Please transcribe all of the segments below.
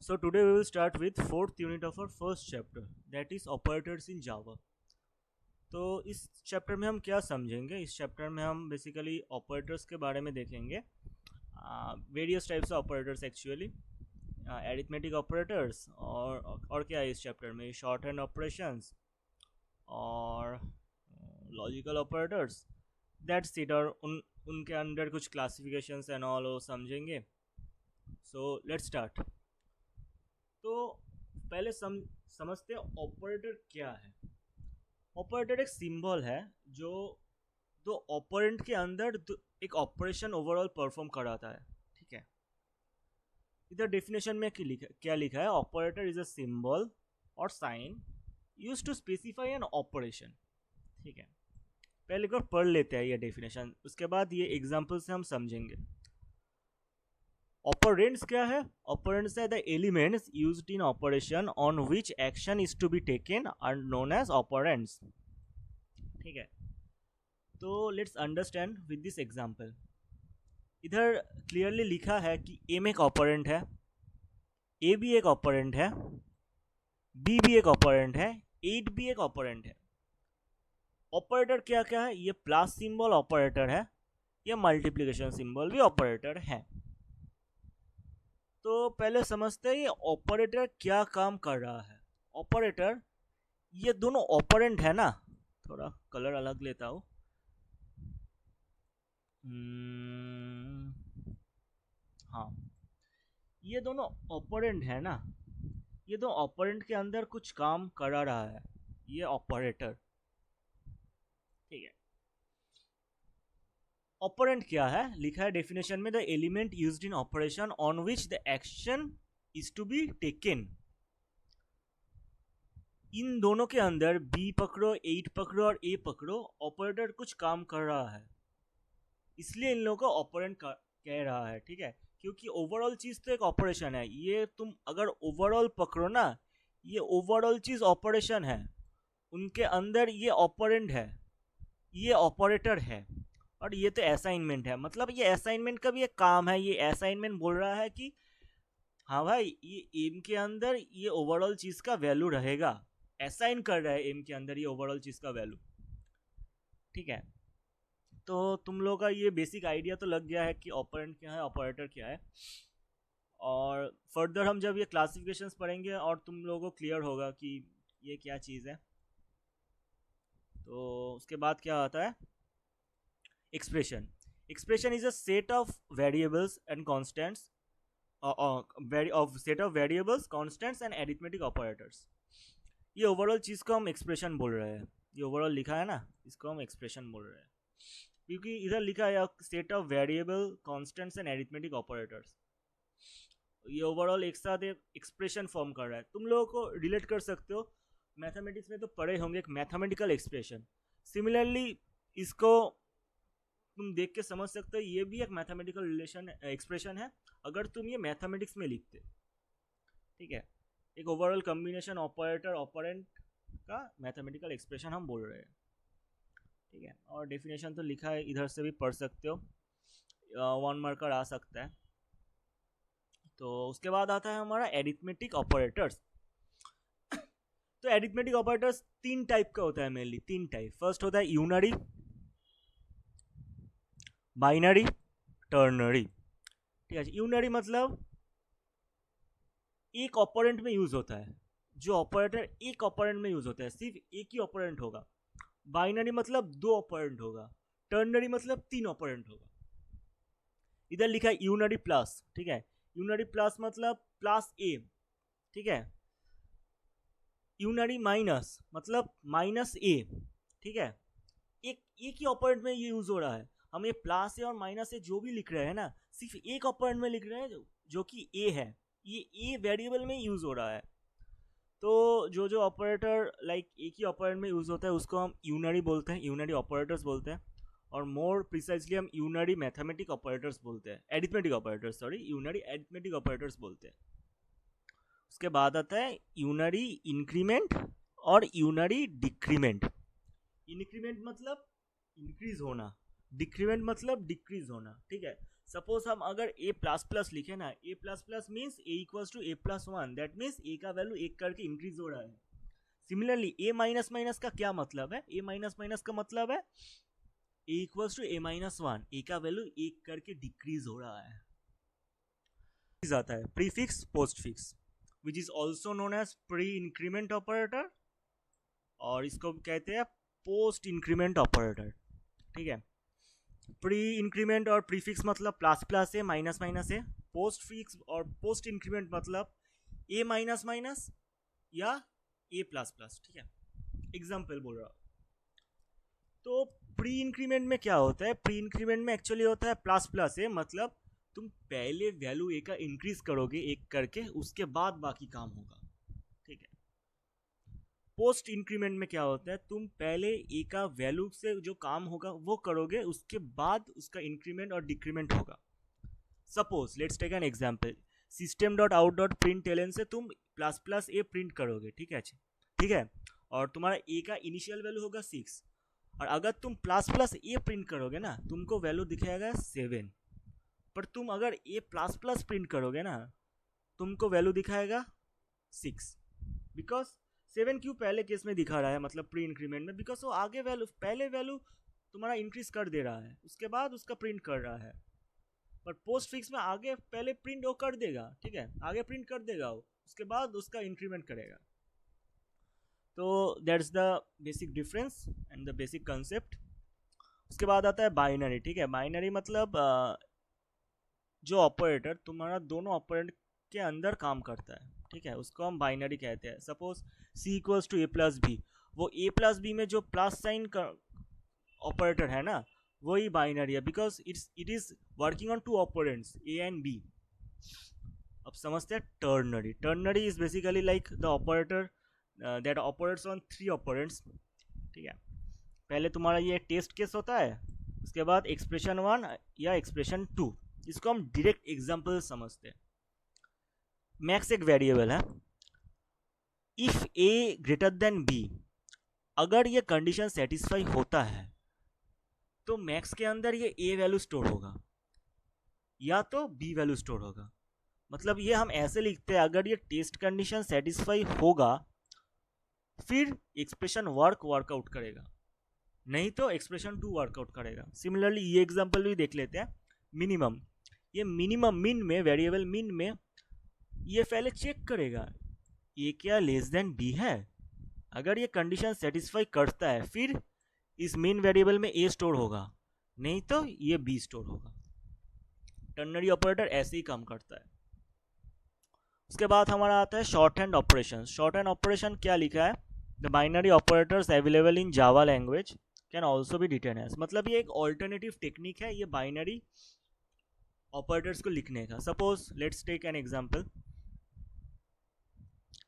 So today we will start with fourth unit of our first chapter, that is operators in Java. तो इस chapter में हम क्या समझेंगे? इस चैप्टर में हम बेसिकली ऑपरेटर्स के बारे में देखेंगे, various types of operators actually, arithmetic operators और क्या है इस चैप्टर में, शॉर्ट हैंड ऑपरेशंस और लॉजिकल ऑपरेटर्स, दैट्स इट। और उनके अंडर कुछ क्लासिफिकेशंस एंड ऑल वो समझेंगे। So let's start. तो पहले समझते हैं ऑपरेटर क्या है। ऑपरेटर एक सिंबल है जो दो ऑपरेंट के अंदर एक ऑपरेशन ओवरऑल परफॉर्म कराता है। ठीक है, इधर डेफिनेशन में क्या लिखा है? ऑपरेटर इज अ सिंबल और sign use to specify an operation. ठीक है, पहले एक बार पढ़ लेते हैं ये डेफिनेशन, उसके बाद ये एग्जाम्पल से हम समझेंगे। ऑपरेंट्स क्या है? ऑपरेंट्स है the elements used in operation on which action is to be taken are known as operands. ठीक है, तो let's understand with this example. इधर क्लियरली लिखा है कि एम एक ऑपरेंट है, ए भी एक ऑपरेंट है, बी भी एक ऑपरेंट है, 8 भी एक ऑपरेंट है। ऑपरेटर क्या क्या है? ये प्लस सिंबल ऑपरेटर है, ये मल्टीप्लिकेशन सिंबल भी ऑपरेटर है। तो पहले समझते हैं ये ऑपरेटर क्या काम कर रहा है। ऑपरेटर, ये दोनों ऑपरेंट है ना, थोड़ा कलर अलग लेता हूँ। हाँ, ये दोनों ऑपरेंट है ना, ये दो ऑपरेंट के अंदर कुछ काम करा रहा है ये ऑपरेटर। ठीक है, ऑपरेंट क्या है? लिखा है डेफिनेशन में, the element used in operation on which the action is to be taken. इन दोनों के अंदर बी पकड़ो, 8 पकड़ो और ए पकड़ो, ऑपरेटर कुछ काम कर रहा है, इसलिए इन लोगों को ऑपरेंट कह रहा है। ठीक है, क्योंकि ओवरऑल चीज तो एक ऑपरेशन है। ये तुम अगर ओवरऑल पकड़ो ना, ये ओवरऑल चीज ऑपरेशन है, उनके अंदर ये ऑपरेंट है, ये ऑपरेटर है, और ये तो असाइनमेंट है। मतलब ये असाइनमेंट का भी एक काम है। ये असाइनमेंट बोल रहा है कि हाँ भाई, ये एम के अंदर ये ओवरऑल चीज का वैल्यू रहेगा, असाइन कर रहा है एम के अंदर ये ओवरऑल चीज का वैल्यू। ठीक है, तो तुम लोगों का ये बेसिक आइडिया तो लग गया है कि ऑपरेंट क्या है, ऑपरेटर क्या है। और फर्दर हम जब ये क्लासिफिकेशंस पढ़ेंगे और तुम लोगों को क्लियर होगा कि ये क्या चीज़ है। तो उसके बाद क्या आता है? Expression. Expression is a set of variables and constants, set of variables, constants and arithmetic operators. ये ओवरऑल चीज़ को हम एक्सप्रेशन बोल रहे हैं। ये ओवरऑल लिखा है ना, इसको हम एक्सप्रेशन बोल रहे हैं, क्योंकि इधर लिखा है set of variable, constants and arithmetic operators. ये ओवरऑल एक साथ एक एक्सप्रेशन फॉर्म कर रहा है। तुम लोगों को रिलेट कर सकते हो, मैथमेटिक्स में तो पढ़े होंगे एक मैथमेटिकल एक्सप्रेशन। सिमिलरली इसको तुम देख के समझ सकते हो, ये भी एक मैथमेटिकल रिलेशन एक्सप्रेशन है अगर तुम ये मैथमेटिक्स में लिखते। ठीक है, एक ओवरऑल कॉम्बिनेशन ऑपरेटर ऑपरेंट का मैथमेटिकल एक्सप्रेशन हम बोल रहे हैं। ठीक है, और डेफिनेशन तो लिखा है, इधर से भी पढ़ सकते हो, 1 मार्कर आ सकता है। तो उसके बाद आता है हमारा एरिथमेटिक ऑपरेटर्स। तो एरिथमेटिक ऑपरेटर्स 3 टाइप का होता है, मेनली 3 टाइप। फर्स्ट होता है यूनरी, बाइनरी, टर्नरी। ठीक है, यूनरी मतलब एक ऑपरेंट में यूज होता है, जो ऑपरेटर एक ऑपरेंट में यूज होता है, सिर्फ एक ही ऑपरेंट होगा। बाइनरी मतलब 2 ऑपरेंट होगा। टर्नरी मतलब 3 ऑपरेंट होगा। इधर लिखा है यूनरी प्लस। ठीक है, यूनरी प्लस मतलब प्लस ए। ठीक है, यूनरी माइनस मतलब माइनस ए। ठीक है, एक ही ऑपरेंट में ये यूज हो रहा है। हम ये प्लस ए और माइनस ए जो भी लिख रहे हैं ना, सिर्फ एक ऑपरेंट में लिख रहे हैं, जो कि ए है। ये ए वेरिएबल में यूज हो रहा है। तो जो जो ऑपरेटर लाइक एक ही ऑपरेंट में यूज होता है उसको हम यूनरी बोलते हैं, यूनरी ऑपरेटर्स बोलते हैं। और मोर प्रिसाइजली हम यूनरी मैथमेटिक ऑपरेटर्स बोलते हैं, arithmetic operators, sorry, unary arithmetic operators बोलते हैं। उसके बाद आता है यूनरी इंक्रीमेंट और यूनरी डिक्रीमेंट। इंक्रीमेंट मतलब इंक्रीज होना, डिक्रीमेंट मतलब डिक्रीज होना। ठीक है, सपोज हम अगर ए प्लस प्लस लिखे ना, A plus plus means A equals to A plus one, that means A का वैल्यू एक करके इंक्रीज हो रहा है। सिमिलरली ए माइनस माइनस का क्या मतलब है, ए माइनस माइनस का मतलब है A equals to A minus one, A का वैल्यू एक करके डिक्रीज हो रहा है। आता है prefix postfix which is also known as pre increment operator, और इसको कहते हैं पोस्ट इंक्रीमेंट ऑपरेटर। ठीक है, प्री इंक्रीमेंट और प्रीफिक्स मतलब प्लस प्लस है, माइनस माइनस है। पोस्ट फिक्स और पोस्ट इंक्रीमेंट मतलब ए माइनस माइनस या ए प्लस प्लस। ठीक है, एग्जाम्पल बोल रहा हूँ। तो प्री इंक्रीमेंट में क्या होता है, प्री इंक्रीमेंट में एक्चुअली होता है प्लस प्लस है, मतलब तुम पहले वैल्यू ए का इंक्रीज करोगे एक करके, उसके बाद बाकी काम होगा। ठीक है, पोस्ट इंक्रीमेंट में क्या होता है, तुम पहले ए का वैल्यू से जो काम होगा वो करोगे, उसके बाद उसका इंक्रीमेंट और डिक्रीमेंट होगा। Suppose let's take an example, system dot out dot println से तुम प्लस प्लस ए प्रिंट करोगे। ठीक है, ठीक है, और तुम्हारा ए का इनिशियल वैल्यू होगा 6, और अगर तुम प्लस प्लस ए प्रिंट करोगे ना, तुमको वैल्यू दिखाएगा 7, पर तुम अगर ए प्लस प्लस प्रिंट करोगे ना, तुमको वैल्यू दिखाएगा 6। बिकॉज 7 क्यों पहले केस में दिखा रहा है, मतलब प्री इंक्रीमेंट में, बिकॉज वो आगे वैल्यू, पहले वैल्यू तुम्हारा इंक्रीज कर दे रहा है, उसके बाद उसका प्रिंट कर रहा है। पर पोस्ट फिक्स में आगे पहले प्रिंट वो कर देगा। ठीक है, आगे प्रिंट कर देगा वो, उसके बाद उसका इंक्रीमेंट करेगा। तो that's the basic difference and the basic concept. उसके बाद आता है बाइनरी। ठीक है, बाइनरी मतलब जो ऑपरेटर तुम्हारा दोनों ऑपरेंड के अंदर काम करता है। ठीक है, उसको हम बाइनरी कहते हैं। Suppose C equals to A plus B, वो ए प्लस बी में जो प्लस साइन ऑपरेटर है ना, वही बाइनरी है, because it is working on two operands A and B. अब समझते हैं ternary. Ternary is basically like the operator that operates on 3 operands. ठीक है, पहले तुम्हारा ये टेस्ट केस होता है, उसके बाद एक्सप्रेशन 1 या एक्सप्रेशन 2। इसको हम डायरेक्ट एग्जांपल समझते हैं। मैक्स एक वेरिएबल है, if A greater than B, अगर ये कंडीशन सेटिस्फाई होता है तो मैक्स के अंदर ये ए वैल्यू स्टोर होगा या तो बी वैल्यू स्टोर होगा। मतलब ये हम ऐसे लिखते हैं, अगर ये टेस्ट कंडीशन सेटिस्फाई होगा फिर एक्सप्रेशन वर्कआउट करेगा, नहीं तो एक्सप्रेशन 2 वर्कआउट करेगा। सिमिलरली ये एग्जांपल भी देख लेते हैं। मिनिमम, ये मिनिमम मिन में, वेरिएबल मिन में ये पहले चेक करेगा ए क्या लेस देन बी है। अगर ये कंडीशन सेटिस्फाई करता है फिर इस मेन वेरिएबल में ए स्टोर होगा, नहीं तो ये बी स्टोर होगा। टर्नरी ऑपरेटर ऐसे ही काम करता है। उसके बाद हमारा आता है short hand operation. Short hand operation क्या लिखा है, the binary operators available in Java language can also be written as, मतलब ये एक ऑल्टरनेटिव टेक्निक है ये बाइनरी ऑपरेटर्स को लिखने का। Suppose let's take an example,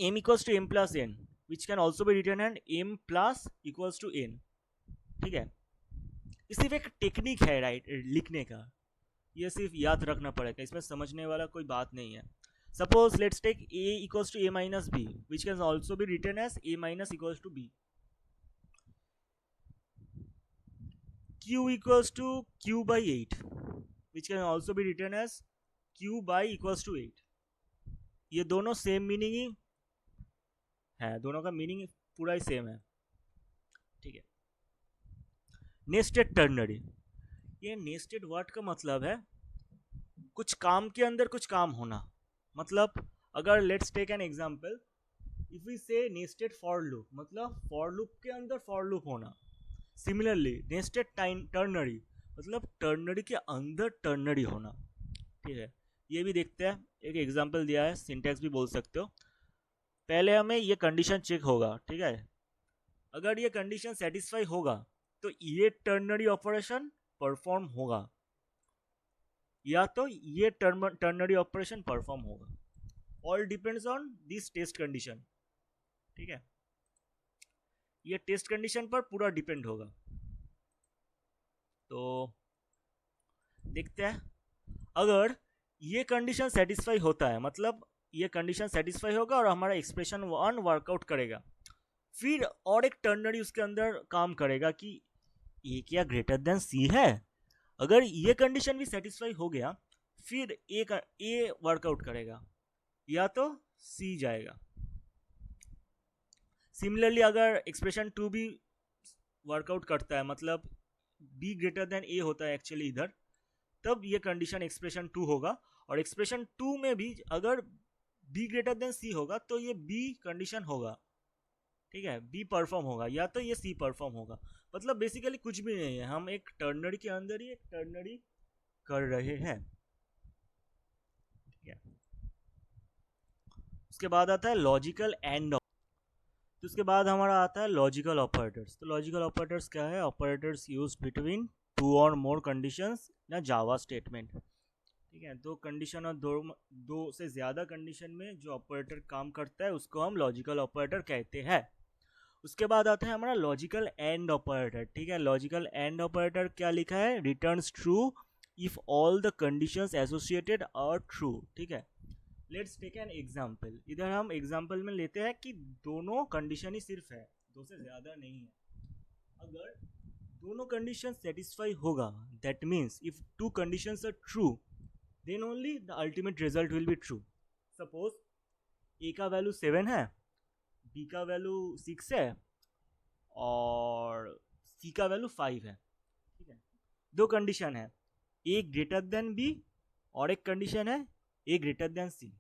m equals to m plus n which can also be written and m plus equals to n। ठीक है, ये सिर्फ एक टेक्निक है राइट लिखने का, ये सिर्फ याद रखना पड़ेगा, इसमें समझने वाला कोई बात नहीं है। Suppose let's take a equals to a minus b which can also be written as a minus equals to b, q equals to q by 8 which can also be written as q by equals to 8। ये दोनों same meaning ही है, दोनों का meaning पूरा ही same है। ठीक है, nested ternary, ये नेस्टेड वर्ड का मतलब है कुछ काम के अंदर कुछ काम होना। मतलब अगर let's take an example, if we say nested for loop, मतलब फॉर लूप के अंदर फॉर लूप होना। सिमिलरली नेस्टेड टर्नरी मतलब टर्नरी के अंदर टर्नरी होना। ठीक है, ये भी देखते हैं, एक एग्जांपल दिया है, सिंटैक्स भी बोल सकते हो। पहले हमें ये कंडीशन चेक होगा। ठीक है, अगर ये कंडीशन सेटिस्फाई होगा तो ये टर्नरी ऑपरेशन परफॉर्म होगा या तो ये टर्नरी ऑपरेशन परफॉर्म होगा। All depends on this test condition. ठीक है, ये टेस्ट कंडीशन पर पूरा डिपेंड होगा। तो देखते हैं, अगर ये कंडीशन सेटिस्फाई होता है, मतलब ये कंडीशन सेटिस्फाई होगा और हमारा एक्सप्रेशन 1 वर्कआउट करेगा, फिर और एक टर्नरी उसके अंदर काम करेगा कि ए क्या ग्रेटर देन सी है। अगर ये कंडीशन भी सेटिस्फाई हो गया फिर ए वर्कआउट करेगा या तो सी जाएगा। सिमिलरली अगर एक्सप्रेशन 2 भी वर्कआउट करता है, मतलब बी ग्रेटर देन ए होता है एक्चुअली इधर, तब ये कंडीशन एक्सप्रेशन 2 होगा। और एक्सप्रेशन 2 में भी अगर बी ग्रेटर देन सी होगा तो ये बी कंडीशन होगा, ठीक है, बी परफॉर्म होगा या तो ये सी परफॉर्म होगा। मतलब बेसिकली कुछ भी नहीं है, हम एक टर्नरी के अंदर ही एक टर्नरी कर रहे हैं, ठीक है। उसके बाद आता है लॉजिकल एंड, तो उसके बाद हमारा आता है लॉजिकल ऑपरेटर्स। तो लॉजिकल ऑपरेटर्स क्या है? ऑपरेटर्स यूज्ड बिटवीन टू और मोर कंडीशंस या जावा स्टेटमेंट, ठीक है। दो कंडीशन और दो से ज़्यादा कंडीशन में जो ऑपरेटर काम करता है उसको हम लॉजिकल ऑपरेटर कहते हैं। उसके बाद आता है हमारा लॉजिकल एंड ऑपरेटर, ठीक है। लॉजिकल एंड ऑपरेटर क्या लिखा है? Returns true if all the conditions associated are true, ठीक है। Let's take an example. इधर हम एग्जाम्पल में लेते हैं कि दोनों कंडीशन ही सिर्फ है, दो से ज़्यादा नहीं है। अगर दोनों कंडीशन सेटिस्फाई होगा, that means if two conditions are true then only the ultimate result will be true. Suppose A का वैल्यू 7 है, बी का वैल्यू 6 है और सी का वैल्यू 5 है, ठीक है। दो कंडीशन है, ए ग्रेटर देन बी और एक कंडीशन है ए ग्रेटर देन सी।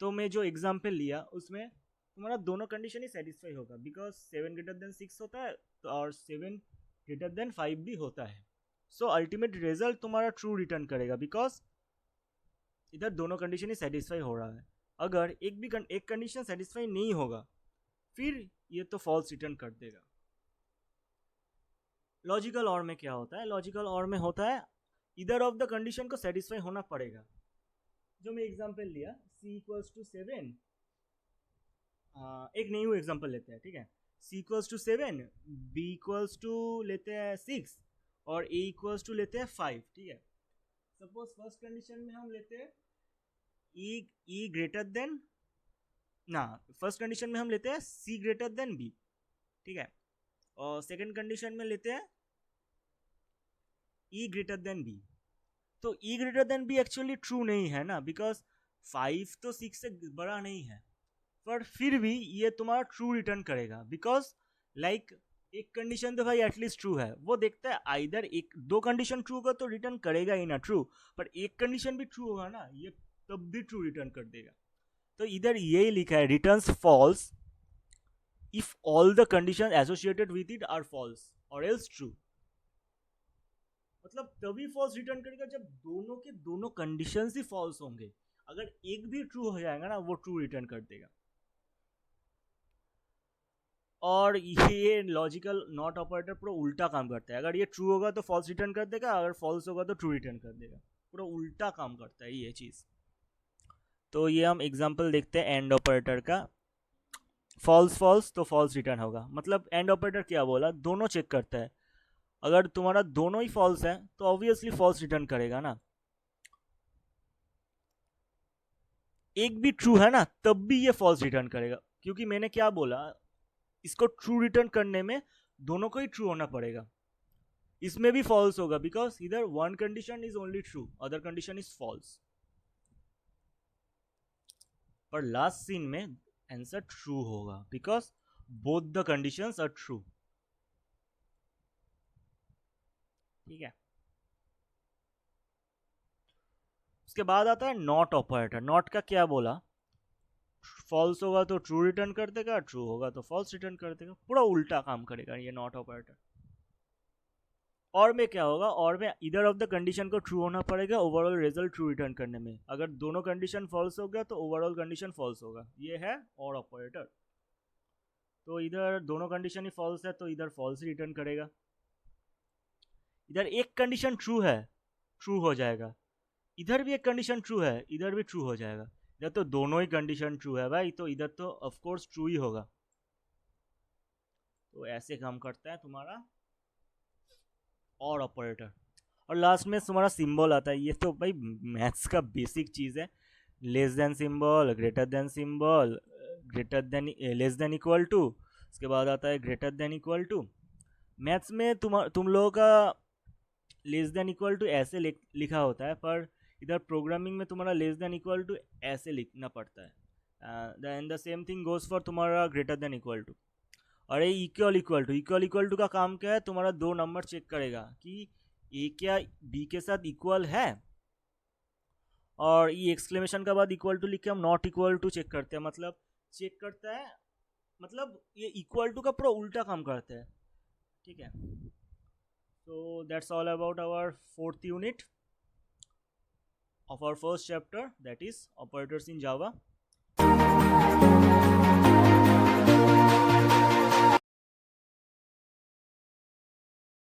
तो मैं जो एग्जाम्पल लिया उसमें तुम्हारा दोनों कंडीशन ही सेटिस्फाई होगा, बिकॉज 7 ग्रेटर देन 6 होता है और 7 ग्रेटर देन 5 भी होता है। सो अल्टीमेट रिजल्ट तुम्हारा ट्रू रिटर्न करेगा, बिकॉज इधर दोनों कंडीशन ही सेटिस्फाई हो रहा है। अगर एक कंडीशन सेटिस्फाई नहीं होगा फिर ये तो फॉल्स रिटर्न कर देगा। लॉजिकल और में क्या होता है? लॉजिकल और में होता है इधर ऑफ द कंडीशन को सेटिस्फाई होना पड़ेगा। जो मैं एग्जांपल लिया c इक्वल्स टू 7, एक न्यू एग्जांपल लेते हैं, ठीक है। c equals to 7, b equals to लेते हैं 6 और a इक्वल्स टू लेते हैं 5, ठीक है। सपोज फर्स्ट कंडीशन में हम लेते हैं e ग्रेटर देन ना, फर्स्ट कंडीशन में हम लेते हैं c ग्रेटर देन b, ठीक है। और सेकंड कंडीशन में लेते हैं e ग्रेटर देन b। तो e greater than b actually true नहीं है ना, बिकॉज 5 तो 6 से बड़ा नहीं है, पर फिर भी ये तुम्हारा ट्रू रिटर्न करेगा, बिकॉज लाइक एक कंडीशन तो भाई एटलीस्ट ट्रू है, वो देखता है आइदर एक दो कंडीशन ट्रू होगा तो रिटर्न करेगा ही ना ट्रू, पर एक कंडीशन भी ट्रू होगा ना, ये तब भी ट्रू रिटर्न कर देगा। तो इधर यही लिखा है returns false if all the condition associated with it are false और एल्स ट्रू। मतलब तभी फॉल्स रिटर्न करेगा जब दोनों के दोनों कंडीशंस ही फॉल्स होंगे। अगर एक भी ट्रू हो जाएगा ना, वो ट्रू रिटर्न कर देगा। और ये लॉजिकल नॉट ऑपरेटर पूरा उल्टा काम करता है। अगर ये ट्रू होगा तो फॉल्स रिटर्न कर देगा, अगर फॉल्स होगा तो ट्रू रिटर्न कर देगा। पूरा उल्टा काम करता है ये चीज़। तो ये हम एग्जांपल देखते हैं एंड ऑपरेटर का। फॉल्स फॉल्स तो फॉल्स रिटर्न होगा, मतलब एंड ऑपरेटर क्या बोला, दोनों चेक करता है। अगर तुम्हारा दोनों ही फॉल्स है तो ऑब्वियसली फॉल्स रिटर्न करेगा ना। एक भी ट्रू है ना तब भी ये फॉल्स रिटर्न करेगा, क्योंकि मैंने क्या बोला, इसको ट्रू रिटर्न करने में दोनों को ही ट्रू होना पड़ेगा। इसमें भी फॉल्स होगा, बिकॉज इधर one condition is only true, other condition is false. पर लास्ट सीन में आंसर ट्रू होगा, because both the conditions are true, ठीक है। उसके बाद आता है नॉट ऑपरेटर। नॉट का क्या बोला, फॉल्स होगा तो ट्रू रिटर्न कर देगा, ट्रू होगा तो फॉल्स रिटर्न कर देगा। पूरा उल्टा काम करेगा ये नॉट ऑपरेटर। और में क्या होगा, और में इधर ऑफ द कंडीशन को ट्रू होना पड़ेगा ओवरऑल रिजल्ट ट्रू रिटर्न करने में। अगर दोनों कंडीशन फॉल्स हो गया तो ओवरऑल कंडीशन फॉल्स होगा। ये है और ऑपरेटर। तो इधर दोनों कंडीशन ही फॉल्स है तो इधर फॉल्स रिटर्न करेगा। इधर एक कंडीशन ट्रू है, ट्रू हो जाएगा। इधर भी एक कंडीशन ट्रू है, इधर भी ट्रू हो जाएगा। इधर तो दोनों ही कंडीशन ट्रू है भाई, तो इधर तो ऑफ कोर्स ट्रू ही होगा। तो ऐसे काम करता है तुम्हारा और ऑपरेटर। और लास्ट में तुम्हारा सिंबल आता है। ये तो भाई मैथ्स का बेसिक चीज़ है। Less than symbol, greater than symbol, greater than, less than equal to, उसके बाद आता है greater than equal to. Maths में तुम लोगों का लेस देन इक्वल टू ऐसे लिखा होता है, पर इधर प्रोग्रामिंग में तुम्हारा लेस देन इक्वल टू ऐसे लिखना पड़ता है। Then the same thing goes for तुम्हारा ग्रेटर देन इक्वल टू। और ये इक्वल टू का काम क्या है, तुम्हारा दो नंबर चेक करेगा कि ए क्या बी के साथ इक्वल है, और ये एक्सक्लेमेशन का बाद इक्वल टू लिख के हम नॉट इक्वल टू चेक करते हैं, मतलब चेक करता है, मतलब ये इक्वल टू का पूरा उल्टा काम करता है। ठीक है, so that's all about our fourth unit of our first chapter, that is operators in Java.